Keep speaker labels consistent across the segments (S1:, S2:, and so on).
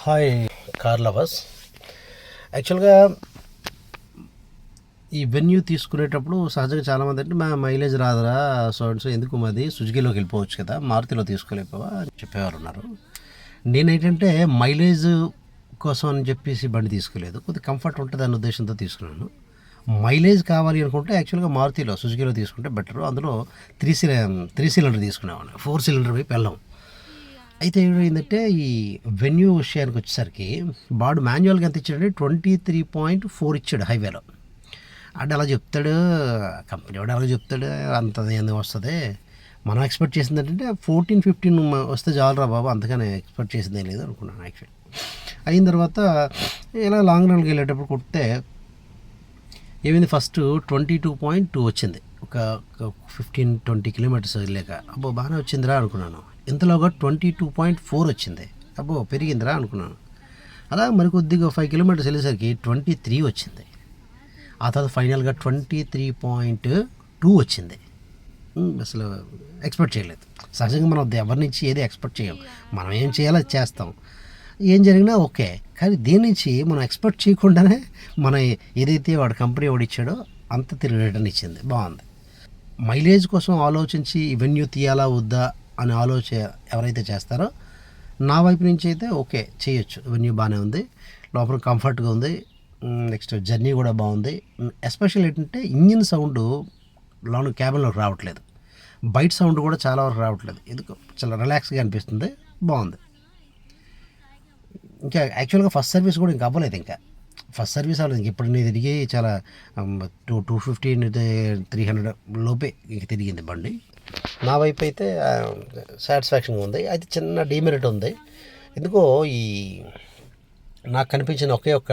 S1: Hi car lovers. యాక్చువల్గా ఈ venue తీసుకునేటప్పుడు సహజంగా చాలామంది అంటే మా మైలేజ్ రాదురా సో ఎందుకు మాది సుజుకీలోకి వెళ్ళిపోవచ్చు కదా, మారుతిలో తీసుకోలేకపోవా అని చెప్పేవారు ఉన్నారు. నేనేంటంటే మైలేజ్ కోసం అని చెప్పేసి బండి తీసుకోలేదు, కొద్దిగా కంఫర్ట్ ఉంటుంది అనే ఉద్దేశంతో తీసుకున్నాను. మైలేజ్ కావాలి అనుకుంటే యాక్చువల్గా మారుతిలో సుజుకీలో తీసుకుంటే బెటరు. అందులో త్రీ సిలిండర్ తీసుకునేవాడిని, 4 సిలిండర్ వైపు వెళ్ళాం. అయితే ఏమైందంటే ఈ వెన్యూ విషయానికి వచ్చేసరికి వాడు మాన్యువల్గా ఎంత ఇచ్చాడంటే 23.4 ఇచ్చాడు హైవేలో. అంటే అలా చెప్తాడు కంపెనీ వాడు, అలా చెప్తాడు అంత ఎందుకు వస్తుంది. మనం ఎక్స్పెక్ట్ చేసింది ఏంటంటే 14-15 వస్తే చాలరా బాబు, అంతగానే ఎక్స్పెక్ట్ చేసిందే లేదు అనుకున్నాను. యాక్చువల్లీ అయిన తర్వాత ఇలా లాంగ్ రన్కి వెళ్ళేటప్పుడు కొడితే ఏమైంది, ఫస్ట్ 22.2 వచ్చింది. ఒక 15-20 కిలోమీటర్స్ వెళ్ళాక అబ్బో బాగానే వచ్చిందిరా అనుకున్నాను. ఇంతలోగా 22.4 వచ్చింది. అబ్బో పెరిగిందిరా అనుకున్నాను. అలా మరికొద్దిగా 5 కిలోమీటర్స్ వెళ్ళేసరికి 23 వచ్చింది. ఆ తర్వాత ఫైనల్గా 23.2 వచ్చింది. అసలు ఎక్స్పెక్ట్ చేయలేదు. సహజంగా మనం ఎవరి నుంచి ఏది ఎక్స్పెక్ట్ చేయం, మనం ఏం చేయాలో అది చేస్తాం, ఏం జరిగినా ఓకే. కానీ దీని నుంచి మనం ఎక్స్పెక్ట్ చేయకుండానే మన ఏదైతే వాడు కంపెనీ వాడు ఇచ్చాడో అంత తిరిగి రిటర్న్ ఇచ్చింది. బాగుంది. మైలేజ్ కోసం ఆలోచించి వెన్యూ తీయాలా వద్దా అని ఎవరైతే చేస్తారో నా వైపు నుంచి అయితే ఓకే చేయొచ్చు. వెన్యూ బాగానే ఉంది, లోపల కంఫర్ట్గా ఉంది, నెక్స్ట్ జర్నీ కూడా బాగుంది. ఎస్పెషల్ ఏంటంటే ఇంజిన్ సౌండ్ లోన క్యాబిన్లోకి రావట్లేదు, బయట సౌండ్ కూడా చాలా వరకు రావట్లేదు. ఎందుకు చాలా రిలాక్స్గా అనిపిస్తుంది, బాగుంది. ఇంకా యాక్చువల్గా ఫస్ట్ సర్వీస్ కూడా ఇంకా అవ్వలేదు. ఇంకా ఫస్ట్ సర్వీస్ అవ్వలేదు. ఇప్పుడు నేను తిరిగి చాలా 250-300 లోపే ఇంక తిరిగింది బండి. నా వైపు అయితే సాటిస్ఫాక్షన్గా ఉంది. అయితే చిన్న డీమెరిట్ ఉంది. ఎందుకో ఈ నాకు కనిపించిన ఒకే ఒక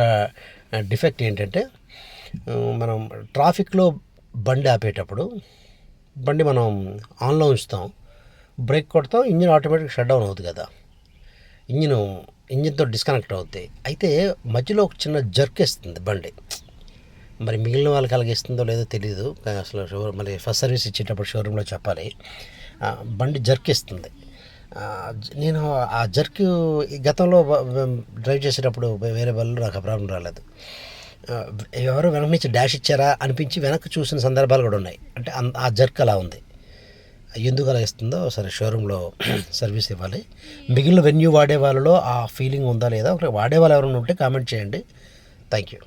S1: డిఫెక్ట్ ఏంటంటే, మనం ట్రాఫిక్లో బండి ఆపేటప్పుడు బండి మనం ఆన్లో ఉంచుతాం, బ్రేక్ కొడతాం, ఇంజిన్ ఆటోమేటిక్ షట్ డౌన్ అవుతుంది కదా, ఇంజిన్తో డిస్కనెక్ట్ అవుతాయి. అయితే మధ్యలో ఒక చిన్న జర్క్ ఇస్తుంది బండి. మరి మిగిలిన వాళ్ళకి అలాగిస్తుందో లేదో తెలియదు, అసలు మరి ఫస్ట్ సర్వీస్ ఇచ్చేటప్పుడు షోరూంలో చెప్పాలి. బండి జర్క్ ఇస్తుంది. నేను ఆ జర్క్ గతంలో డ్రైవ్ చేసేటప్పుడు వేరే వాళ్ళు నాకు ఆ ప్రాబ్లం రాలేదు. ఎవరో వెనక నుంచి డాష్ ఇచ్చారా అనిపించి వెనక్కి చూసిన సందర్భాలు కూడా ఉన్నాయి. అంటే ఆ జర్క్ అలా ఉంది. ఎందుకు అలా ఇస్తుందో సరే షోరూంలో సర్వీస్ ఇవ్వాలి. మిగిలిన వెన్యూ వాడే వాళ్ళలో ఆ ఫీలింగ్ ఉందా లేదా, వాడే వాళ్ళు ఎవరైనా ఉంటే కామెంట్ చేయండి. Thank you.